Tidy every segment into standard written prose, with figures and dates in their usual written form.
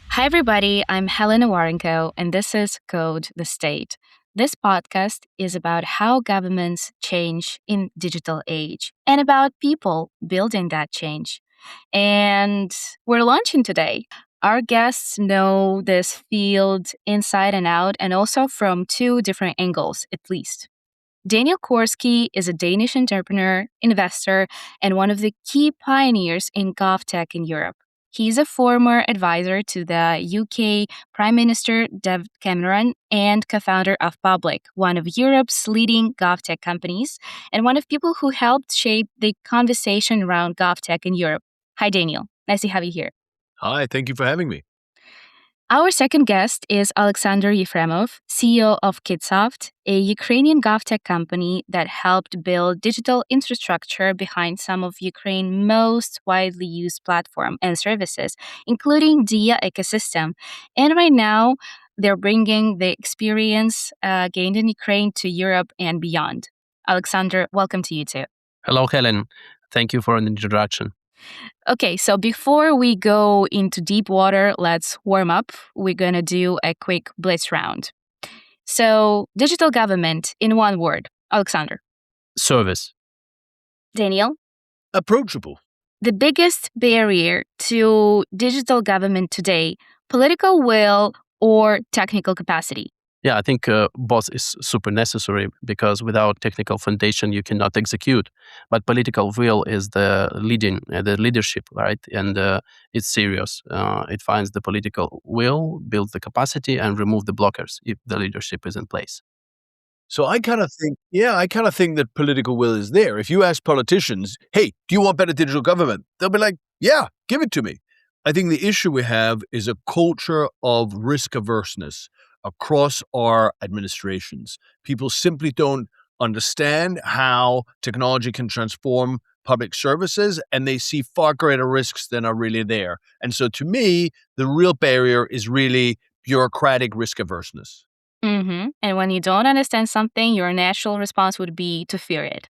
Hi, everybody. I'm Helena Warenko, and this is Code the State. This podcast is about how governments change in digital age and about people building that change. And we're launching today. Our guests know this field inside and out, and also from two different angles, at least. Daniel Korski is a Danish entrepreneur, investor, and one of the key pioneers in GovTech in Europe. He's a former advisor to the UK Prime Minister David Cameron and co-founder of Public, one of Europe's leading GovTech companies, and one of people who helped shape the conversation around GovTech in Europe. Hi, Daniel. Nice to have you here. Hi, thank you for having me. Our second guest is Oleksandr Iefremov, CEO of Kitsoft, a Ukrainian GovTech company that helped build digital infrastructure behind some of Ukraine's most widely used platforms and services, including Diia ecosystem. And right now, they're bringing the experience gained in Ukraine to Europe and beyond. Oleksandr, welcome to you too. Hello, Helen. Thank you for an introduction. Okay, so before we go into deep water, let's warm up. We're going to do a quick Blitz round. So, digital government in one word. Oleksandr. Service. Daniel. Approachable. The biggest barrier to digital government today, political will or technical capacity? Yeah, I think both is super necessary because without technical foundation, you cannot execute. But political will is the leadership, right? And it's serious. It finds the political will, builds the capacity, and remove the blockers if the leadership is in place. So I kind of think that political will is there. If you ask politicians, hey, do you want better digital government? They'll be like, yeah, give it to me. I think the issue we have is a culture of risk averseness across our administrations. People simply don't understand how technology can transform public services, and they see far greater risks than are really there. And so to me, the real barrier is really bureaucratic risk averseness. Mm-hmm. And when you don't understand something, your natural response would be to fear it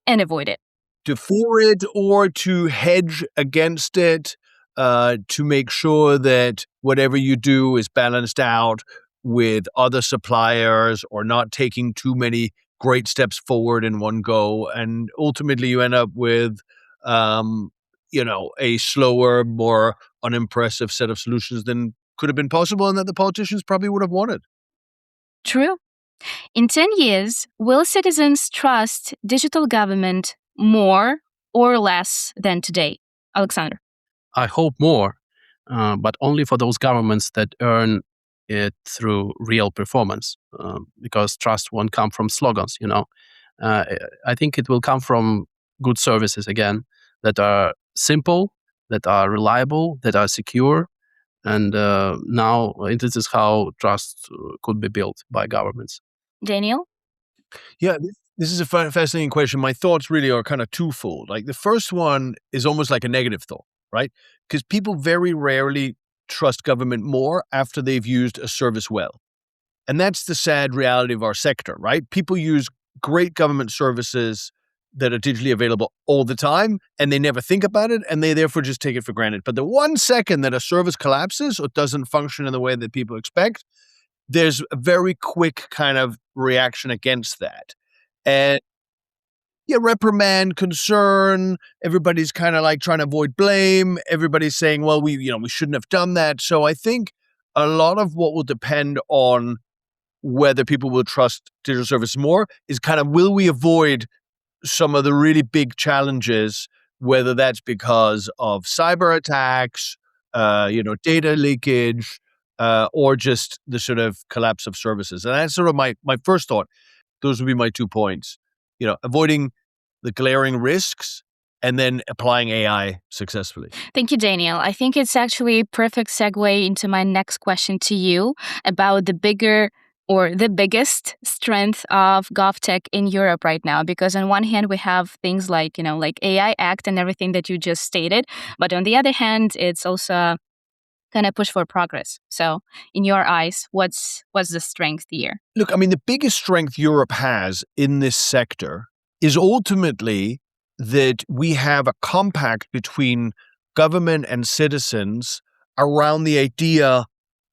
and avoid it. To fear it or to hedge against it, to make sure that whatever you do is balanced out with other suppliers or not taking too many great steps forward in one go. And ultimately you end up with, a slower, more unimpressive set of solutions than could have been possible and that the politicians probably would have wanted. True. In 10 years, will citizens trust digital government more or less than today? Oleksandr. I hope more, but only for those governments that earn it through real performance, because trust won't come from slogans, I think it will come from good services, again, that are simple, that are reliable, that are secure. And now this is how trust could be built by governments. Daniel? Yeah, this is a fascinating question. My thoughts really are kind of twofold. Like the first one is almost like a negative thought, right? Because people very rarely trust government more after they've used a service well. And that's the sad reality of our sector, right? People use great government services that are digitally available all the time, and they never think about it, and they therefore just take it for granted. But the 1 second that a service collapses or doesn't function in the way that people expect, there's a very quick kind of reaction against that. And reprimand, concern, everybody's kind of like trying to avoid blame. Everybody's saying, well, we shouldn't have done that. So I think a lot of what will depend on whether people will trust digital services more is kind of, will we avoid some of the really big challenges, whether that's because of cyber attacks, data leakage, or just the sort of collapse of services. And that's sort of my first thought. Those would be my 2 points. Avoiding the glaring risks and then applying AI successfully. Thank you, Daniel. I think it's actually a perfect segue into my next question to you about the biggest strength of GovTech in Europe right now. Because on one hand, we have things like AI Act and everything that you just stated. But on the other hand, it's also kind of push for progress. So in your eyes, what's the strength here? Look, I mean, the biggest strength Europe has in this sector is ultimately that we have a compact between government and citizens around the idea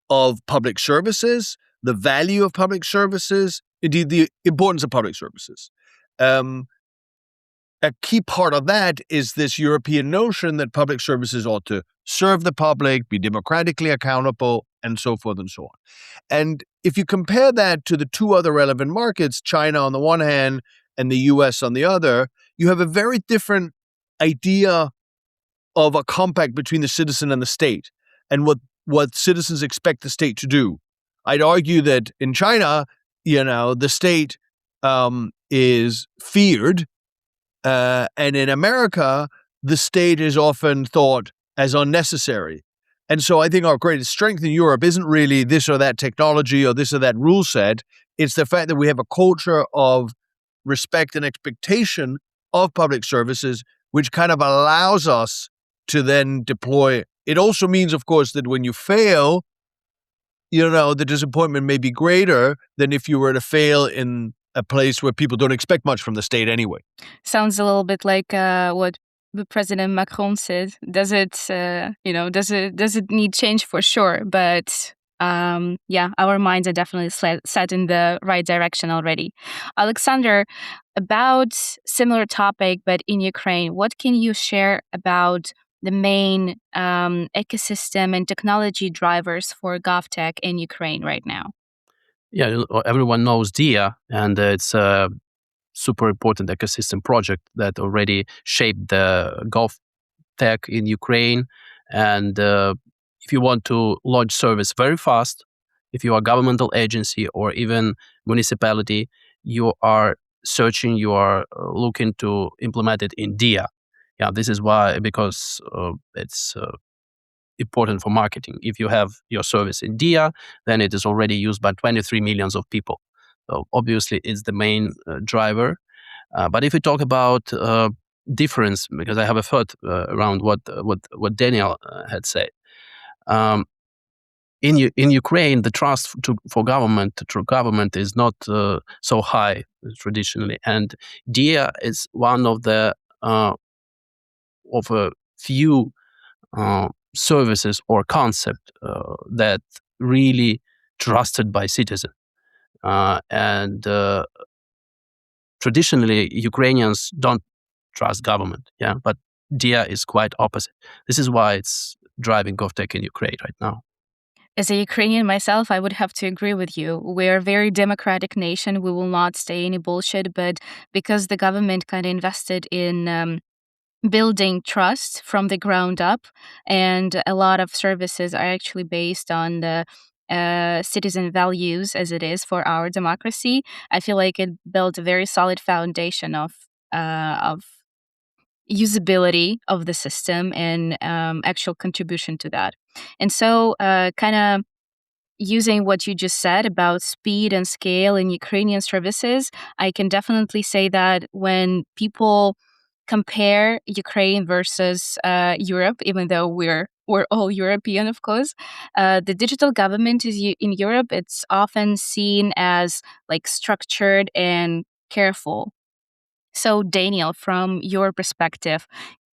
of public services, the value of public services, indeed the importance of public services. A key part of that is this European notion that public services ought to serve the public, be democratically accountable, and so forth and so on. And if you compare that to the two other relevant markets, China on the one hand and the US on the other, you have a very different idea of a compact between the citizen and the state and what citizens expect the state to do. I'd argue that in China, the state is feared, and in America, the state is often thought as unnecessary. And so I think our greatest strength in Europe isn't really this or that technology or this or that rule set. It's the fact that we have a culture of respect and expectation of public services, which kind of allows us to then deploy. It also means, of course, that when you fail, the disappointment may be greater than if you were to fail in a place where people don't expect much from the state anyway. Sounds a little bit like what the President Macron said. Does it need change? For sure, but our minds are definitely set in the right direction already. Oleksandr, about similar topic, but in Ukraine, what can you share about the main ecosystem and technology drivers for GovTech in Ukraine right now? Yeah, everyone knows Diia, and it's a super important ecosystem project that already shaped the GovTech in Ukraine. And if you want to launch service very fast, if you are a governmental agency or even municipality, you are searching, you are looking to implement it in Diia. Yeah, this is why, because it's important for marketing. If you have your service in Diia, then it is already used by 23 millions of people. So obviously, it's the main driver. But if we talk about difference, because I have a thought around what Daniel had said. In Ukraine, the trust for government is not so high traditionally, and Diia is one of the of a few services or concept that really trusted by citizens. And traditionally, Ukrainians don't trust government, but Diia is quite opposite. This is why it's driving GovTech in Ukraine right now. As a Ukrainian myself, I would have to agree with you. We're a very democratic nation. We will not say any bullshit, but because the government kind of invested in building trust from the ground up, and a lot of services are actually based on the citizen values as it is for our democracy. I feel like it built a very solid foundation of usability of the system and actual contribution to that. And so kind of using what you just said about speed and scale in Ukrainian services, I can definitely say that when people compare Ukraine versus Europe, even though we're all European, of course, the digital government in Europe. It's often seen as like structured and careful. So, Daniel, from your perspective,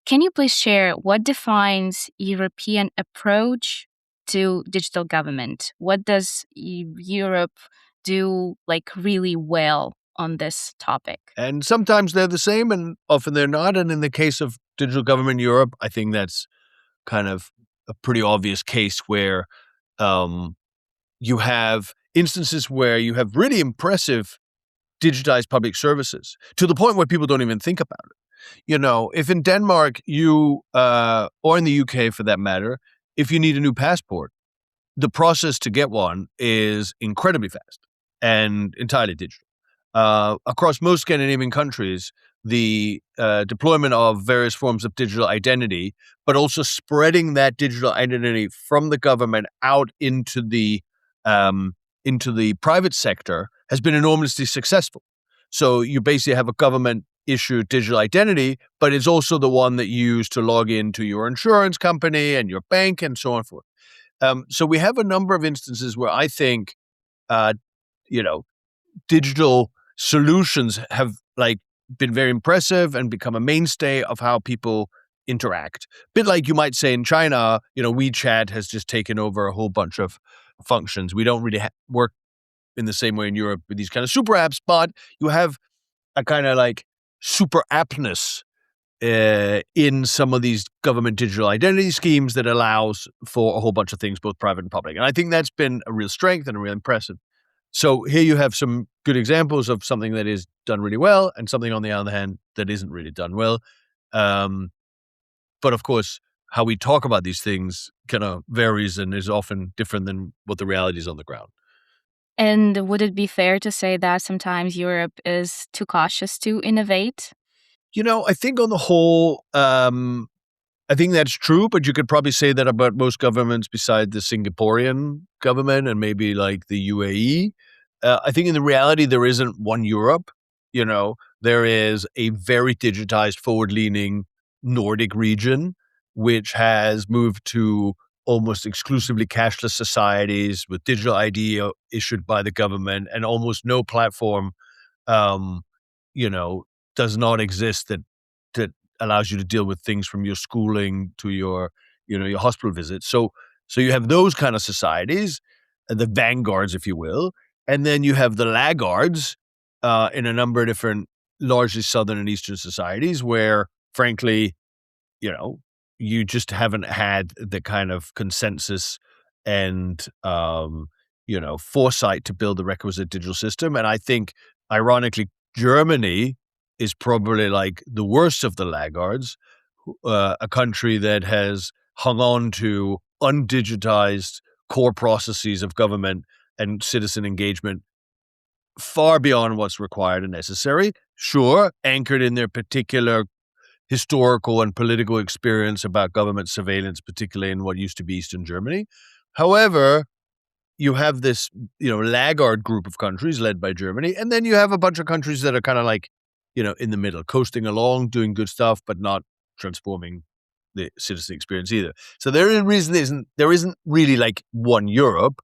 can you please share what defines European approach to digital government? What does Europe do like really well on this topic? And sometimes they're the same and often they're not. And in the case of digital government in Europe, I think that's kind of a pretty obvious case where you have instances where you have really impressive digitized public services to the point where people don't even think about it. If in Denmark or in the UK for that matter, if you need a new passport, the process to get one is incredibly fast and entirely digital. Across most Scandinavian countries, the deployment of various forms of digital identity, but also spreading that digital identity from the government out into the private sector has been enormously successful. So you basically have a government-issued digital identity, but it's also the one that you use to log into your insurance company and your bank and so on and so forth. So we have a number of instances where I think, digital solutions have like been very impressive and become a mainstay of how people interact. A bit like you might say in China, WeChat has just taken over a whole bunch of functions. We don't really work in the same way in Europe with these kind of super apps, but you have a kind of like super appness in some of these government digital identity schemes that allows for a whole bunch of things, both private and public. And I think that's been a real strength and a real impressive. So here you have some good examples of something that is done really well and something, on the other hand, that isn't really done well. But of course, how we talk about these things kind of varies and is often different than what the reality is on the ground. And would it be fair to say that sometimes Europe is too cautious to innovate? I think on the whole, I think that's true, but you could probably say that about most governments besides the Singaporean government and maybe like the UAE. I think in the reality, there isn't one Europe. There is a very digitized, forward-leaning Nordic region, which has moved to almost exclusively cashless societies with digital ID issued by the government, and almost no platform, um, does not exist that allows you to deal with things from your schooling to your hospital visits. So you have those kind of societies, the vanguards, if you will, and then you have the laggards in a number of different, largely southern and eastern societies, where, frankly, you just haven't had the kind of consensus and foresight to build the requisite digital system. And I think, ironically, Germany is probably like the worst of the laggards, a country that has hung on to undigitized core processes of government and citizen engagement far beyond what's required and necessary. Sure, anchored in their particular historical and political experience about government surveillance, particularly in what used to be Eastern Germany. However, you have this, laggard group of countries led by Germany, and then you have a bunch of countries that are kind of like, in the middle, coasting along, doing good stuff, but not transforming the citizen experience either. So there isn't really like one Europe.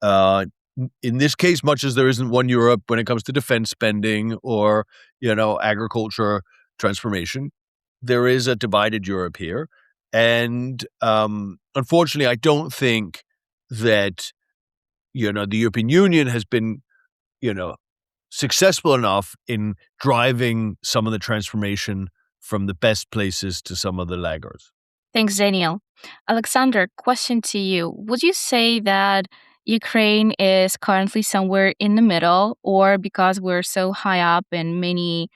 In this case, much as there isn't one Europe when it comes to defense spending or, agriculture transformation, there is a divided Europe here. And unfortunately, I don't think that, the European Union has been, successful enough in driving some of the transformation from the best places to some of the laggards. Thanks, Daniel. Alexander, question to you. Would you say that Ukraine is currently somewhere in the middle, or because we're so high up in many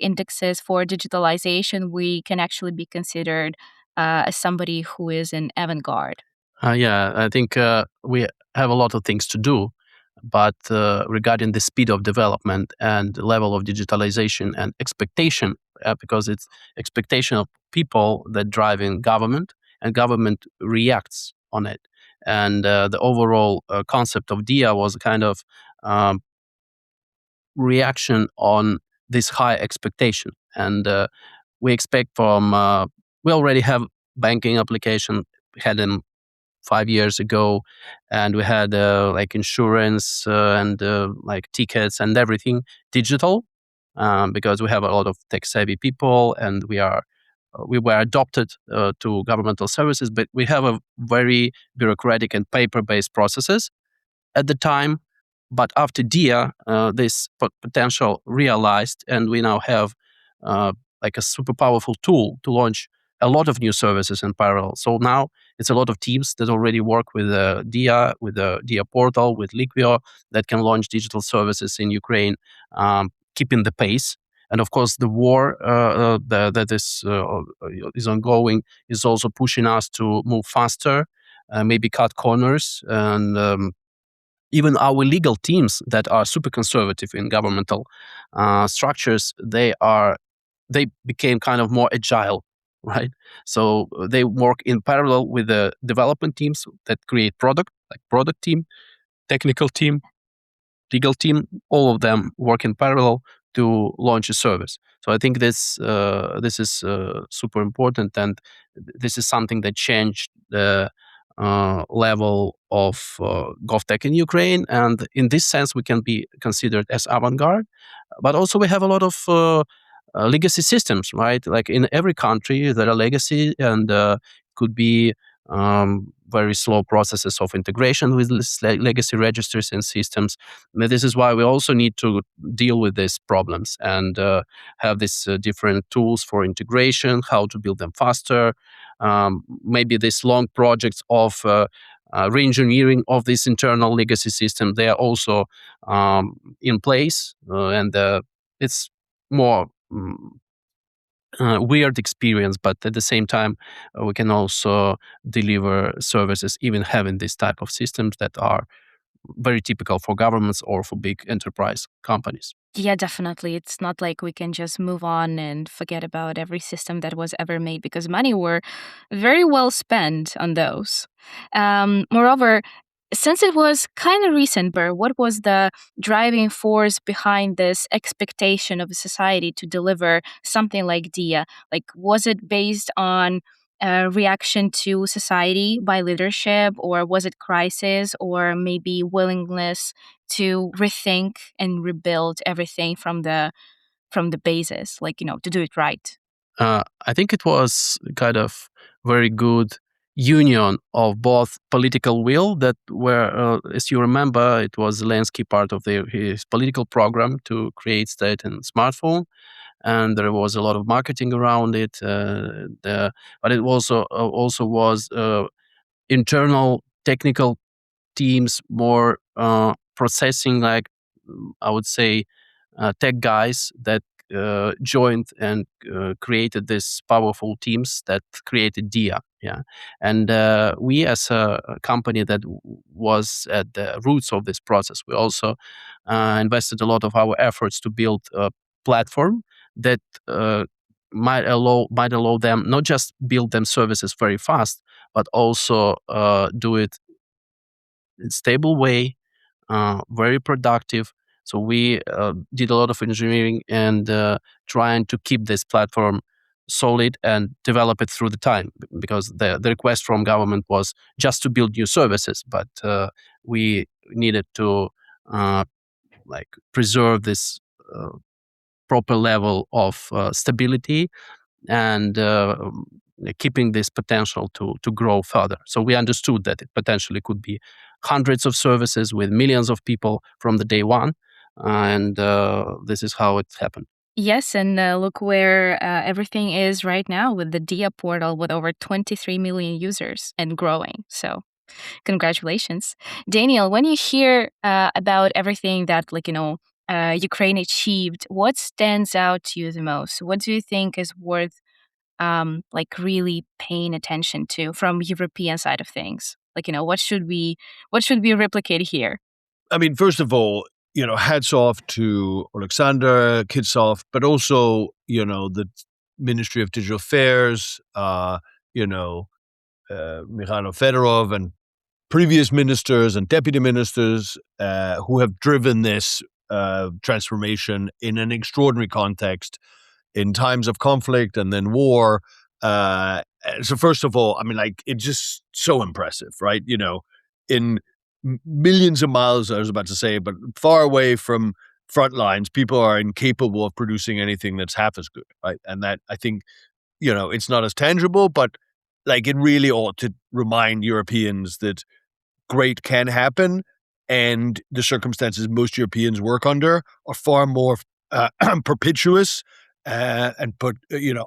indexes for digitalization, we can actually be considered as somebody who is an avant-garde? Yeah, I think we have a lot of things to do, but regarding the speed of development and level of digitalization and expectation, because it's expectation of people that driving government, and government reacts on it. And the overall concept of Diia was a kind of reaction on this high expectation. And we expect from, we already have banking application, had them 5 years ago, and we had insurance and tickets and everything digital, because we have a lot of tech savvy people, and we were adopted to governmental services, but we have a very bureaucratic and paper-based processes at the time. But after Diia, this potential realized, and we now have a super powerful tool to launch a lot of new services in parallel. So now it's a lot of teams that already work with Diia, with the Diia portal, with Liquio, that can launch digital services in Ukraine, keeping the pace. And of course, the war that is ongoing is also pushing us to move faster, maybe cut corners, and even our legal teams that are super conservative in governmental structures, they became kind of more agile, right? So they work in parallel with the development teams that create product, like product team, technical team, legal team. All of them work in parallel to launch a service. So I think this is super important, and this is something that changed the level of GovTech in Ukraine. And in this sense, we can be considered as avant-garde. But also we have a lot of legacy systems, right? Like in every country, there are legacy, and could be very slow processes of integration with legacy registers and systems. And this is why we also need to deal with these problems and have these different tools for integration, how to build them faster. Maybe these long projects of re-engineering of this internal legacy system, they are also in place, and it's more weird experience, but at the same time, we can also deliver services even having this type of systems that are very typical for governments or for big enterprise companies. Yeah, definitely. It's not like we can just move on and forget about every system that was ever made because money were very well spent on those. Moreover, since it was kind of recent, Burr, what was the driving force behind this expectation of a society to deliver something like Diia? Like, was it based on a reaction to society by leadership, or was it crisis, or maybe willingness to rethink and rebuild everything from the basis, like to do it right? I think it was kind of very good union of both political will that were, as you remember, it was Zelensky part of his political program to create state and smartphone, and there was a lot of marketing around it. But it also was internal technical teams more processing, like I would say, tech guys that joined and created these powerful teams that created Diia. Yeah, and we as a company that was at the roots of this process, we also invested a lot of our efforts to build a platform that might allow them not just build them services very fast, but also do it in stable way, very productive. So we did a lot of engineering and trying to keep this platform solid and develop it through the time, because the request from government was just to build new services, but we needed to like preserve this proper level of stability and keeping this potential to grow further. So we understood that it potentially could be hundreds of services with millions of people from the day one, and this is how it happened. Yes, and look where everything is right now with the Diia portal with over 23 million users and growing. So congratulations. Daniel, when you hear about everything that, Ukraine achieved, what stands out to you the most? What do you think is worth really paying attention to from European side of things? What should we replicate here? I mean, first of all, hats off to Oleksandr, Kitsoft, but also, the Ministry of Digital Affairs, Mikhailo Fedorov and previous ministers and deputy ministers who have driven this transformation in an extraordinary context in times of conflict and then war. So first of all, I mean, it's just so impressive, right? In millions of miles, I was about to say, but far away from front lines, people are incapable of producing anything that's half as good, right? And that, I think, it's not as tangible, but it really ought to remind Europeans that great can happen, and the circumstances most Europeans work under are far more perpetuous and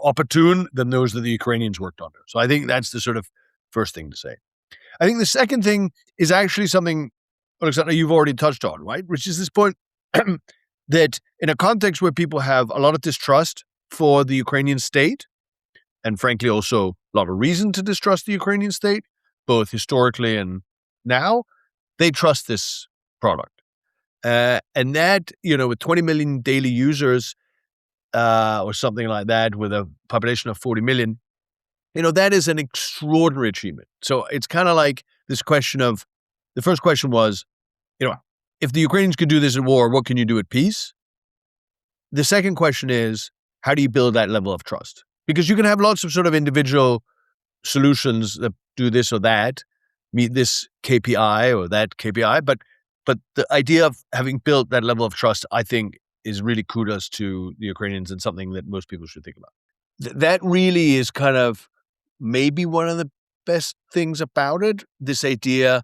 opportune than those that the Ukrainians worked under. So I think that's the sort of first thing to say. I think the second thing is actually something, Oleksandr, you've already touched on, right? Which is this point that in a context where people have a lot of distrust for the Ukrainian state, and frankly also a lot of reason to distrust the Ukrainian state, both historically and now, they trust this product. And that, with 20 million daily users or something like that, with a population of 40 million, that is an extraordinary achievement. So it's kind of like this question of, the first question was, if the Ukrainians could do this in war, what can you do at peace? The second question is, how do you build that level of trust? Because you can have lots of sort of individual solutions that do this or that, meet this KPI or that KPI, but the idea of having built that level of trust, I think, is really kudos to the Ukrainians and something that most people should think about. That really is kind of maybe one of the best things about it. This idea,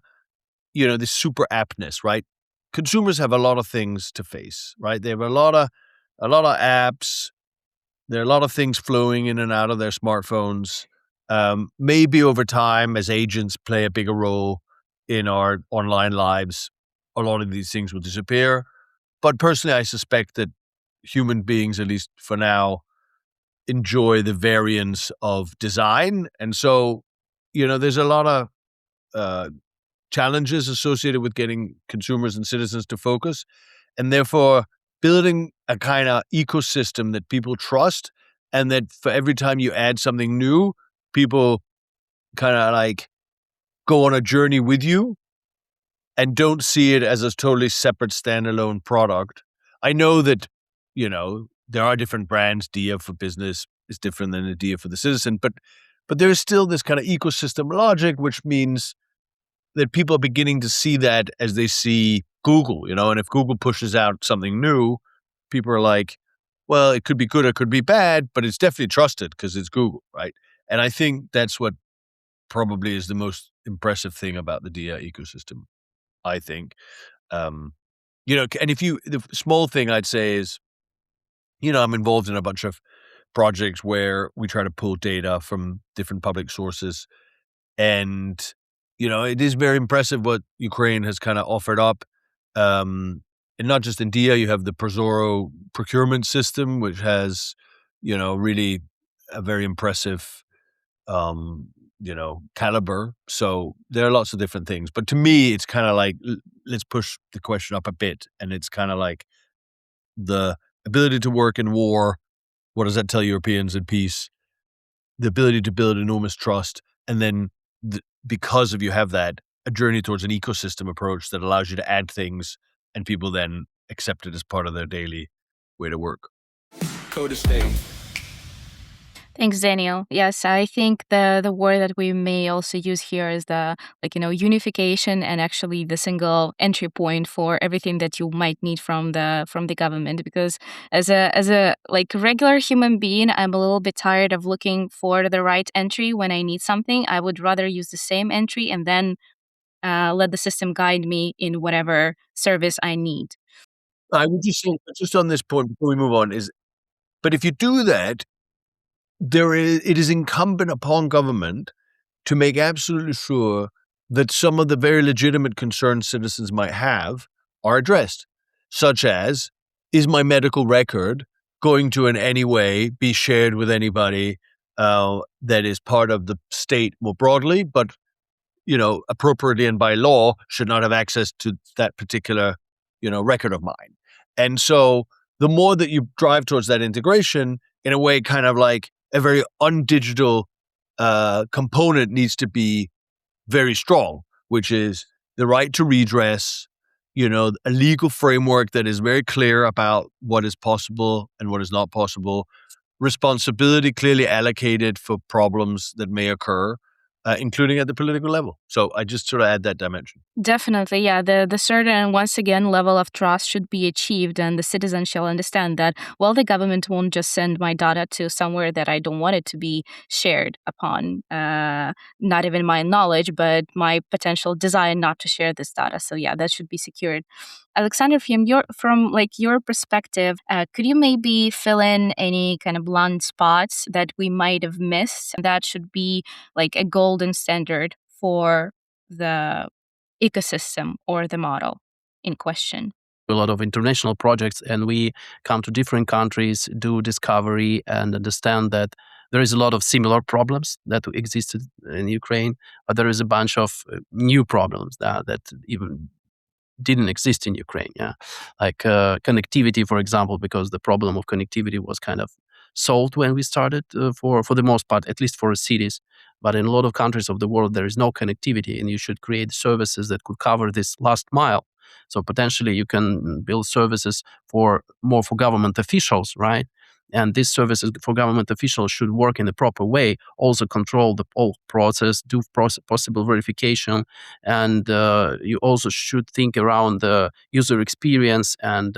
this super appness, right? Consumers have a lot of things to face, right? They have a lot of apps. There are a lot of things flowing in and out of their smartphones. Maybe over time, as agents play a bigger role in our online lives, a lot of these things will disappear. But personally, I suspect that human beings, at least for now, enjoy the variance of design. And so, there's a lot of challenges associated with getting consumers and citizens to focus. And therefore, building a kind of ecosystem that people trust, and that for every time you add something new, people kind of like go on a journey with you and don't see it as a totally separate standalone product. I know that, there are different brands. Diia for business is different than a Diia for the citizen, but there's still this kind of ecosystem logic, which means that people are beginning to see that as they see Google, and if Google pushes out something new, people are like, well, it could be good, it could be bad, but it's definitely trusted because it's Google, right? And I think that's what probably is the most impressive thing about the Diia ecosystem, I think. And the small thing I'd say is, I'm involved in a bunch of projects where we try to pull data from different public sources. And, it is very impressive what Ukraine has kind of offered up. And not just in Diia, you have the Prozoro procurement system, which has, really a very impressive, caliber. So there are lots of different things. But to me, it's kind of like, let's push the question up a bit. And it's kind of like the ability to work in war. What does that tell Europeans in peace? The ability to build enormous trust. And then because of you have that, a journey towards an ecosystem approach that allows you to add things and people then accept it as part of their daily way to work. Code state. Thanks, Daniel. Yes, I think the word that we may also use here is the unification, and actually the single entry point for everything that you might need from the government. Because as a regular human being, I'm a little bit tired of looking for the right entry when I need something. I would rather use the same entry and then let the system guide me in whatever service I need. I would just say, just on this point before we move on, but if you do that, it is incumbent upon government to make absolutely sure that some of the very legitimate concerns citizens might have are addressed, such as, is my medical record going to in any way be shared with anybody that is part of the state more broadly, but appropriately and by law should not have access to that particular record of mine. And so the more that you drive towards that integration, in a way, kind of like a very undigital component needs to be very strong, which is the right to redress, a legal framework that is very clear about what is possible and what is not possible, responsibility clearly allocated for problems that may occur, including at the political level. So I just sort of add that dimension. Definitely, yeah. The certain, once again, level of trust should be achieved, and the citizen shall understand that, well, the government won't just send my data to somewhere that I don't want it to be shared upon, not even my knowledge, but my potential desire not to share this data. So yeah, that should be secured. Oleksandr, from your perspective, could you maybe fill in any kind of blind spots that we might have missed that should be like a golden standard for the ecosystem or the model in question? A lot of international projects, and we come to different countries, do discovery, and understand that there is a lot of similar problems that existed in Ukraine, but there is a bunch of new problems that even didn't exist in Ukraine. Yeah, like connectivity, for example, because the problem of connectivity was kind of solved when we started for the most part, at least for cities. But in a lot of countries of the world, there is no connectivity, and you should create services that could cover this last mile. So potentially, you can build services for government officials, right? And these services for government officials should work in the proper way, also control the whole process, do possible verification, and you also should think around the user experience and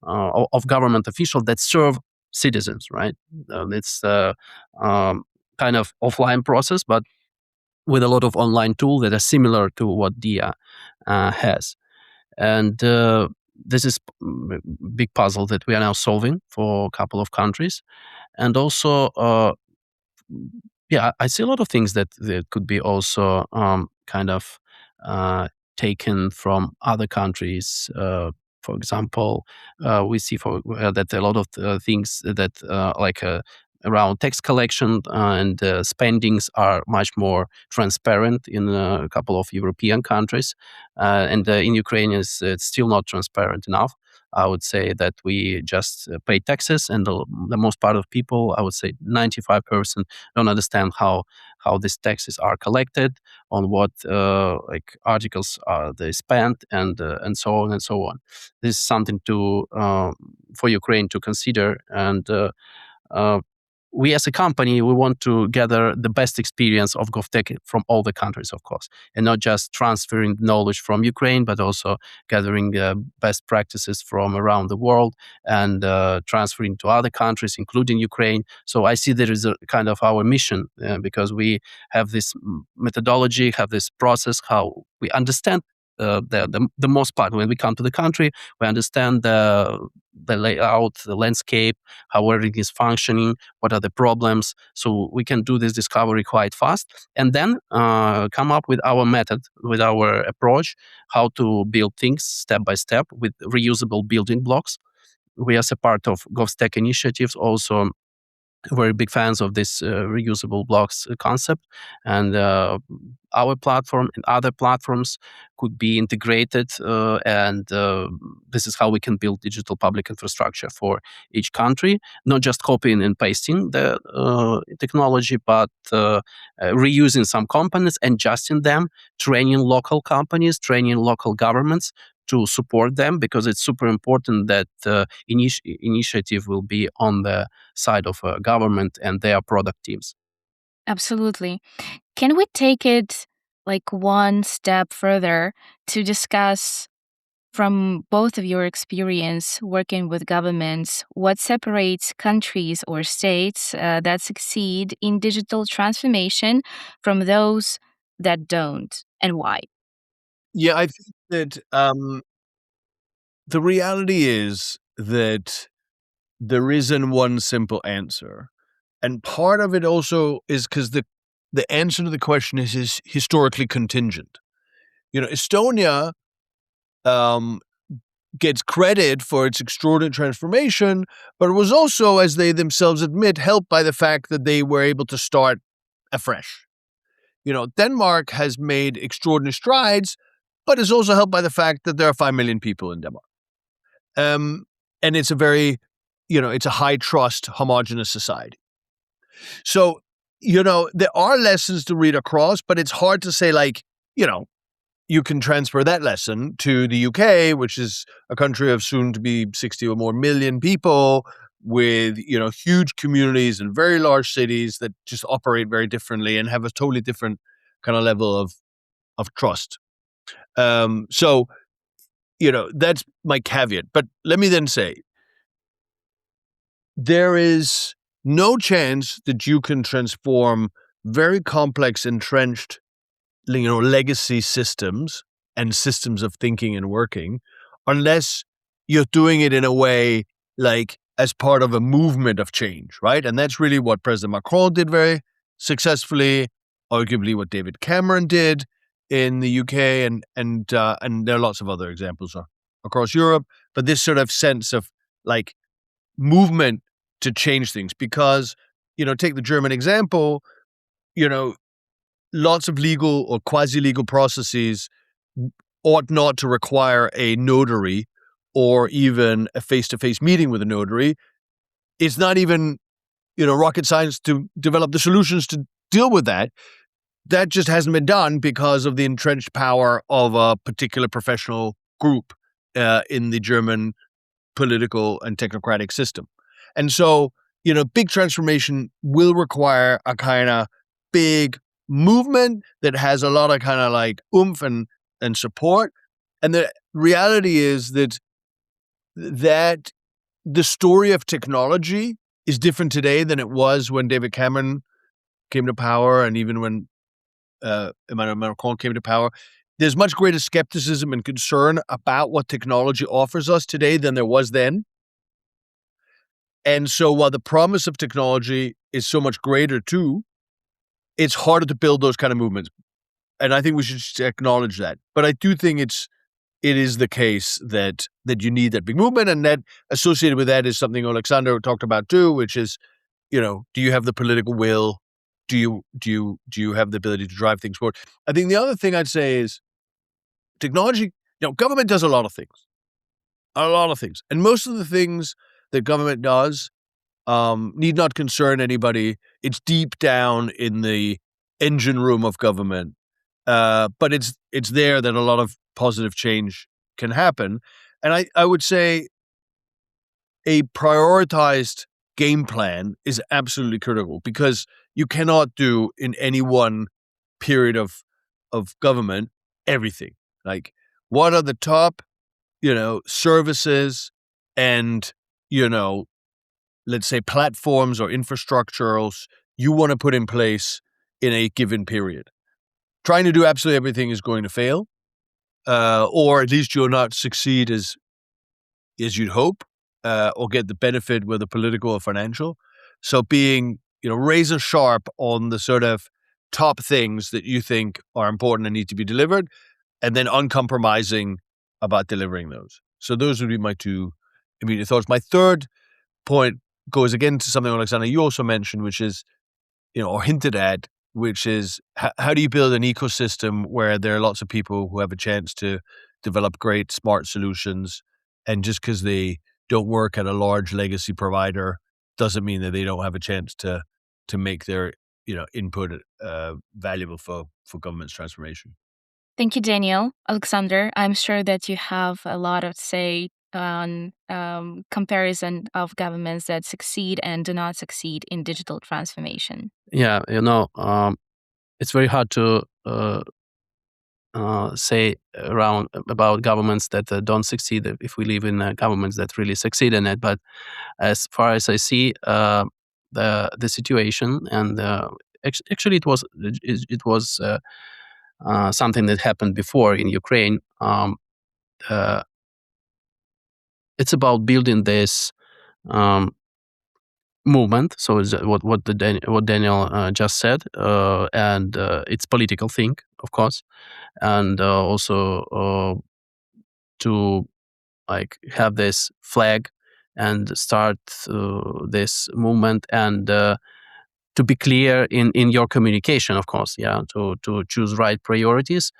of government officials that serve citizens, right? It's kind of offline process, but with a lot of online tools that are similar to what Diia has. And this is a big puzzle that we are now solving for a couple of countries. And also, I see a lot of things that could be also kind of taken from other countries. For example, we see that a lot of things that around tax collection and spendings are much more transparent in a couple of European countries, and in Ukraine it's still not transparent enough. I would say that we just pay taxes, and the most part of people, I would say 95%, don't understand how these taxes are collected, on what articles are they spent, and so on and so on. This is something to for Ukraine to consider, and uh, we as a company, we want to gather the best experience of GovTech from all the countries, of course, and not just transferring knowledge from Ukraine, but also gathering best practices from around the world and transferring to other countries, including Ukraine. So I see there is a kind of our mission because we have this methodology, have this process, how we understand the most part when we come to the country, we understand the layout, the landscape, how everything is functioning, what are the problems. So we can do this discovery quite fast, and then come up with our method, with our approach, how to build things step by step with reusable building blocks. We, as a part of GovTech initiatives, also very big fans of this reusable blocks concept, and our platform and other platforms could be integrated, and this is how we can build digital public infrastructure for each country, not just copying and pasting the technology, but reusing some components, adjusting them, training local companies, training local governments to support them, because it's super important that initiative will be on the side of government and their product teams. Absolutely. Can we take it like one step further to discuss from both of your experience working with governments, what separates countries or states that succeed in digital transformation from those that don't, and why? Yeah, I think that the reality is that there isn't one simple answer. And part of it also is because the answer to the question is historically contingent. Estonia gets credit for its extraordinary transformation, but it was also, as they themselves admit, helped by the fact that they were able to start afresh. Denmark has made extraordinary strides, but is also helped by the fact that there are 5 million people in Denmark. And it's a very, it's a high trust, homogenous society. So, there are lessons to read across, but it's hard to say, you can transfer that lesson to the UK, which is a country of soon to be 60 or more million people with, huge communities and very large cities that just operate very differently and have a totally different kind of level of trust. So, that's my caveat. But let me then say, there is no chance that you can transform very complex, entrenched, legacy systems and systems of thinking and working unless you're doing it in a way like as part of a movement of change, right? And that's really what President Macron did very successfully, arguably what David Cameron did in the UK, and there are lots of other examples across Europe. But this sort of sense of like movement to change things, because take the German example, lots of legal or quasi-legal processes ought not to require a notary or even a face-to-face meeting with a notary. It's not even, rocket science to develop the solutions to deal with that. That just hasn't been done because of the entrenched power of a particular professional group in the German political and technocratic system. And so, big transformation will require a kind of big movement that has a lot of kind of like oomph and support. And the reality is that that the story of technology is different today than it was when David Cameron came to power, and even when Emmanuel Macron came to power. There's much greater skepticism and concern about what technology offers us today than there was then. And so while the promise of technology is so much greater too, it's harder to build those kind of movements. And I think we should just acknowledge that. But I do think it is the case that you need that big movement, and that associated with that is something Oleksandr talked about too, which is, do you have the political will? Do you have the ability to drive things forward? I think the other thing I'd say is technology, government does a lot of things. And most of the things that government does need not concern anybody. It's deep down in the engine room of government. But it's there that a lot of positive change can happen. And I would say a prioritized game plan is absolutely critical, because you cannot do in any one period of government everything. Like, what are the top, services and, let's say platforms or infrastructures you want to put in place in a given period? Trying to do absolutely everything is going to fail, or at least you'll not succeed as you'd hope, or get the benefit, whether political or financial. So being, razor sharp on the sort of top things that you think are important and need to be delivered, and then uncompromising about delivering those. So those would be my two immediate thoughts. My third point goes again to something, Oleksandr, you also mentioned, which is, or hinted at, which is how do you build an ecosystem where there are lots of people who have a chance to develop great, smart solutions, and just because they don't work at a large legacy provider doesn't mean that they don't have a chance to make their input valuable for government's transformation. Thank you, Daniel. Oleksandr, I'm sure that you have a lot to say on comparison of governments that succeed and do not succeed in digital transformation. Yeah, it's very hard to say around about governments that don't succeed if we live in governments that really succeed in it. But as far as I see the situation, and actually it was something that happened before in Ukraine. Uh, it's about building this movement. So is what Daniel just said, and it's political thing, of course, and also to have this flag and start this movement, and to be clear in your communication, of course, to choose right priorities.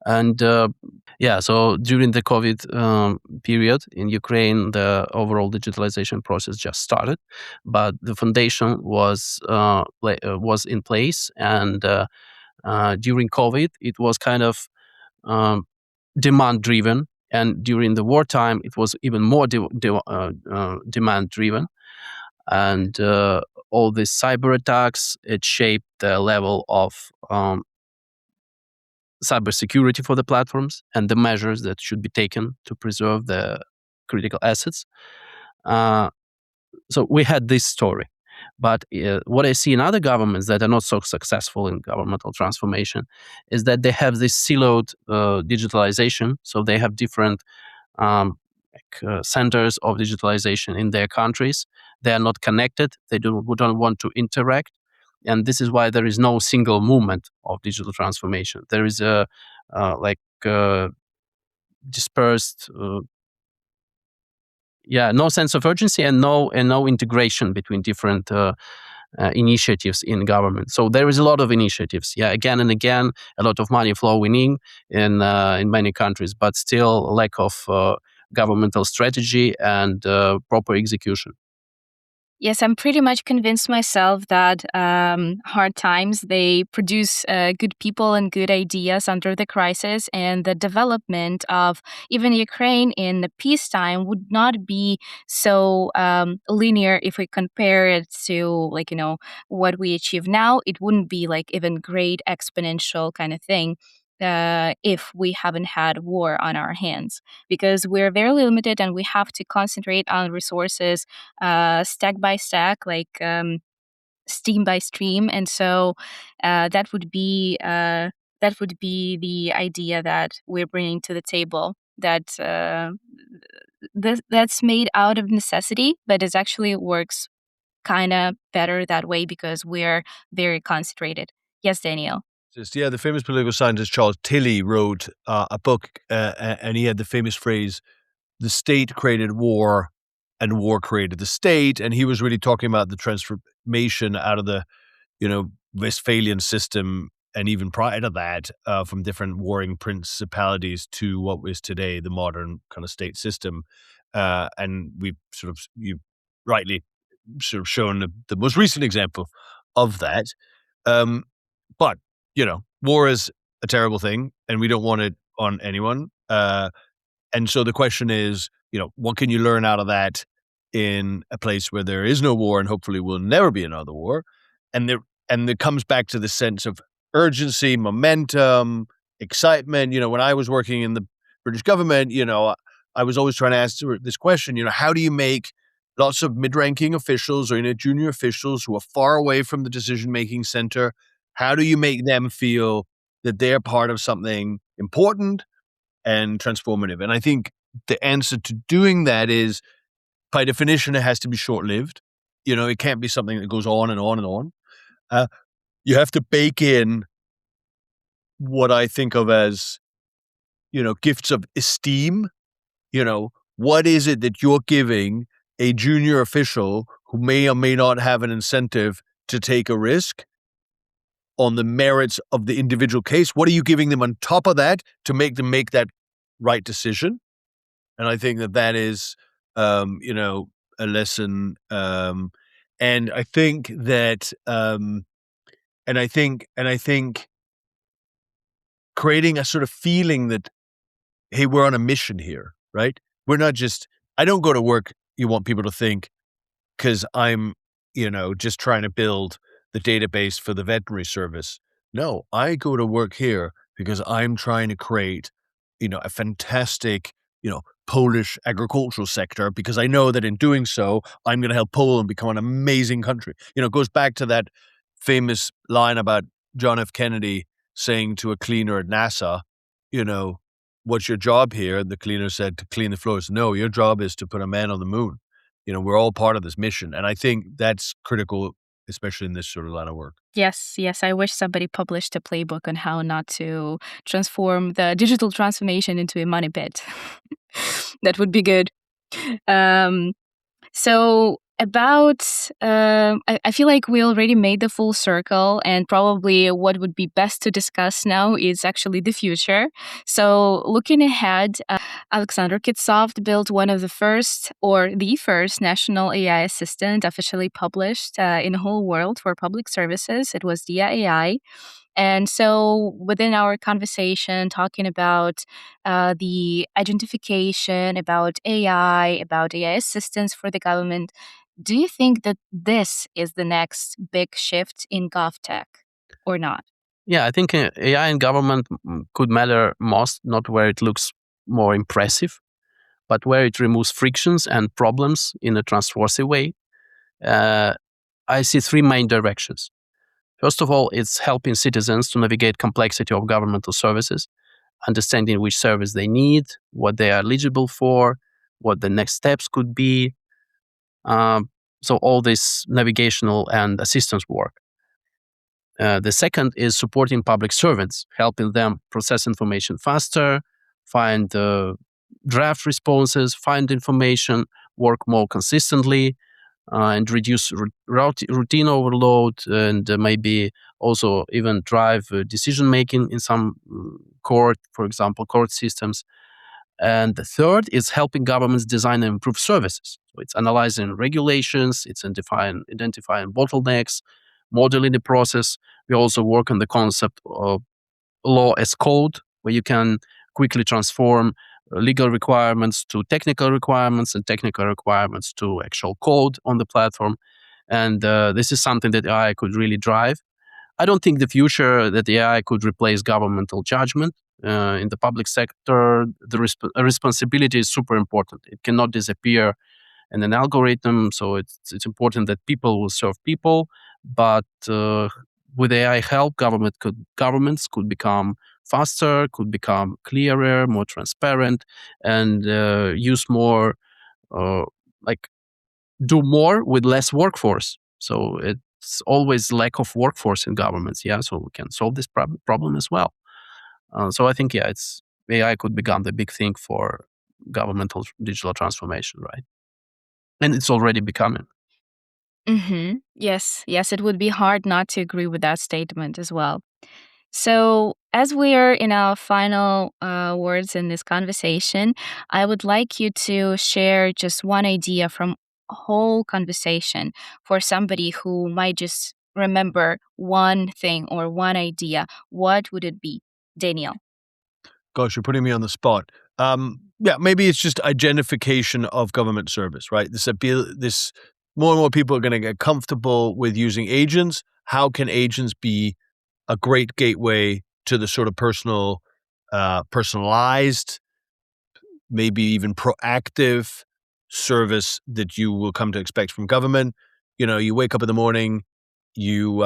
And so during the COVID period in Ukraine, the overall digitalization process just started, but the foundation was in place. And during COVID, it was kind of demand driven, and during the wartime, it was even more demand driven. And all these cyber attacks, it shaped the level of cybersecurity for the platforms and the measures that should be taken to preserve the critical assets. So we had this story. But what I see in other governments that are not so successful in governmental transformation is that they have this siloed digitalization. So they have different centers of digitalization in their countries. They are not connected. They don't want to interact. And this is why there is no single movement of digital transformation. There is a dispersed, no sense of urgency, and no integration between different initiatives in government. So there is a lot of initiatives, again and again, a lot of money flowing in many countries, but still a lack of governmental strategy and proper execution. Yes, I'm pretty much convinced myself that hard times, they produce good people and good ideas under the crisis, and the development of even Ukraine in the peacetime would not be so linear if we compare it to what we achieve now. It wouldn't be even great exponential kind of thing. if we haven't had war on our hands, because we're very limited and we have to concentrate on resources stack by stack, like stream by stream. And so that would be the idea that we're bringing to the table, that that's made out of necessity, but it actually works kind of better that way because we're very concentrated. Yes, Daniel. The famous political scientist Charles Tilly wrote a book, and he had the famous phrase, "The state created war, and war created the state." And he was really talking about the transformation out of the, Westphalian system, and even prior to that, from different warring principalities to what is today the modern kind of state system. And you rightly sort of shown the most recent example of that. Um, but, war is a terrible thing, and we don't want it on anyone. And so the question is, what can you learn out of that in a place where there is no war and hopefully will never be another war? And it comes back to the sense of urgency, momentum, excitement. When I was working in the British government, I was always trying to ask this question, how do you make lots of mid-ranking officials or junior officials who are far away from the decision-making center, how do you make them feel that they're part of something important and transformative? And I think the answer to doing that is, by definition, it has to be short-lived. It can't be something that goes on and on and on. You have to bake in what I think of as, gifts of esteem. What is it that you're giving a junior official who may or may not have an incentive to take a risk on the merits of the individual case? What are you giving them on top of that to make them make that right decision? And I think that is, a lesson. And I think that, and I think creating a sort of feeling that, hey, we're on a mission here, right? We're not just, I don't go to work, you want people to think, because I'm, just trying to build the database for the veterinary service. No, I go to work here because I'm trying to create, a fantastic, Polish agricultural sector, because I know that in doing so, I'm going to help Poland become an amazing country. It goes back to that famous line about John F. Kennedy saying to a cleaner at NASA, what's your job here? The cleaner said, to clean the floors. No, your job is to put a man on the moon. We're all part of this mission. And I think that's critical, especially in this sort of line of work. Yes. I wish somebody published a playbook on how not to transform the digital transformation into a money pit. That would be good. So about, I feel like we already made the full circle, and probably what would be best to discuss now is actually the future. So looking ahead, Oleksandr Kitsoft built one of the first national AI assistant officially published in the whole world for public services. It was Diia AI. And so within our conversation, talking about the identification, about AI assistance for the government, do you think that this is the next big shift in GovTech or not? Yeah, I think AI in government could matter most, not where it looks more impressive, but where it removes frictions and problems in a trustworthy way. I see three main directions. First of all, it's helping citizens to navigate complexity of governmental services, understanding which service they need, what they are eligible for, what the next steps could be. So all this navigational and assistance work. The second is supporting public servants, helping them process information faster, find draft responses, find information, work more consistently, and reduce routine overload, and maybe also even drive decision making in some court, for example, court systems. And the third is helping governments design and improve services. So it's analyzing regulations, it's identifying bottlenecks, modeling the process. We also work on the concept of law as code, where you can quickly transform legal requirements to technical requirements and technical requirements to actual code on the platform. And this is something that AI could really drive. I don't think the future that AI could replace governmental judgment. In the public sector, the responsibility is super important. It cannot disappear in an algorithm, so it's important that people will serve people. But with AI help, governments could become faster, could become clearer, more transparent, and use more, like do more with less workforce. So it's always lack of workforce in governments. Yeah, so we can solve this problem as well. So I think it's AI could become the big thing for governmental digital transformation, right? And it's already becoming. Yes, yes, it would be hard not to agree with that statement as well. So, as we are in our final words in this conversation, I would like you to share just one idea from a whole conversation for somebody who might just remember one thing or one idea. What would it be? Daniel. Gosh, you're putting me on the spot. Yeah, maybe it's just identification of government service, right? This more and more people are going to get comfortable with using agents. How can agents be a great gateway to the sort of personalized, maybe even proactive service that you will come to expect from government? You wake up in the morning, you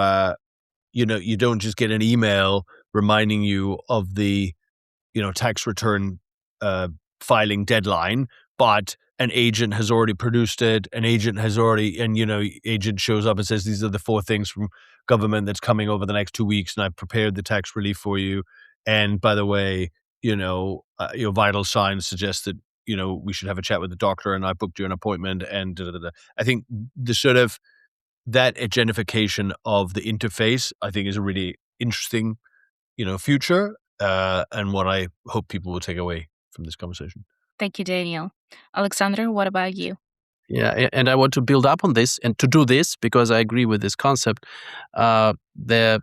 you don't just get an email reminding you of the tax return filing deadline, but an agent has already produced it. Agent shows up and says, these are the 4 things from government that's coming over the next 2 weeks, and I've prepared the tax relief for you. And by the way, your vital signs suggest that, we should have a chat with the doctor, and I booked you an appointment, and da, da, da, da. I think the sort of that agentification of the interface, I think, is a really interesting future, and what I hope people will take away from this conversation. Thank you, Daniel. Alexandra, what about you? Yeah, and I want to build up on this and to do this because I agree with this concept. The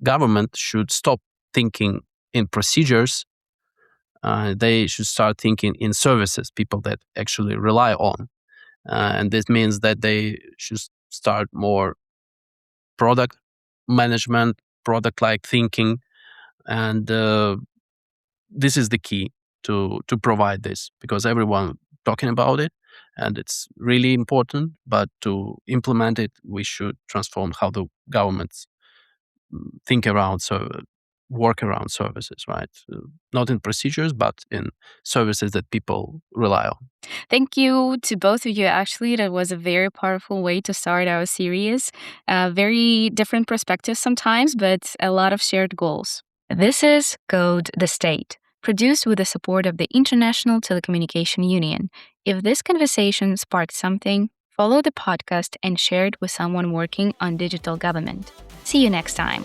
government should stop thinking in procedures. They should start thinking in services, people that actually rely on. And this means that they should start more product management, product-like thinking, and this is the key to provide this because everyone talking about it and it's really important, but to implement it we should transform how the governments think around, so work around services, right? Not in procedures but in services that people rely on. Thank you to both of you. Actually, that was a very powerful way to start our series. Very different perspectives sometimes, but a lot of shared goals. This is Code the State, produced with the support of the International Telecommunication Union. If this conversation sparked something, follow the podcast and share it with someone working on digital government. See you next time.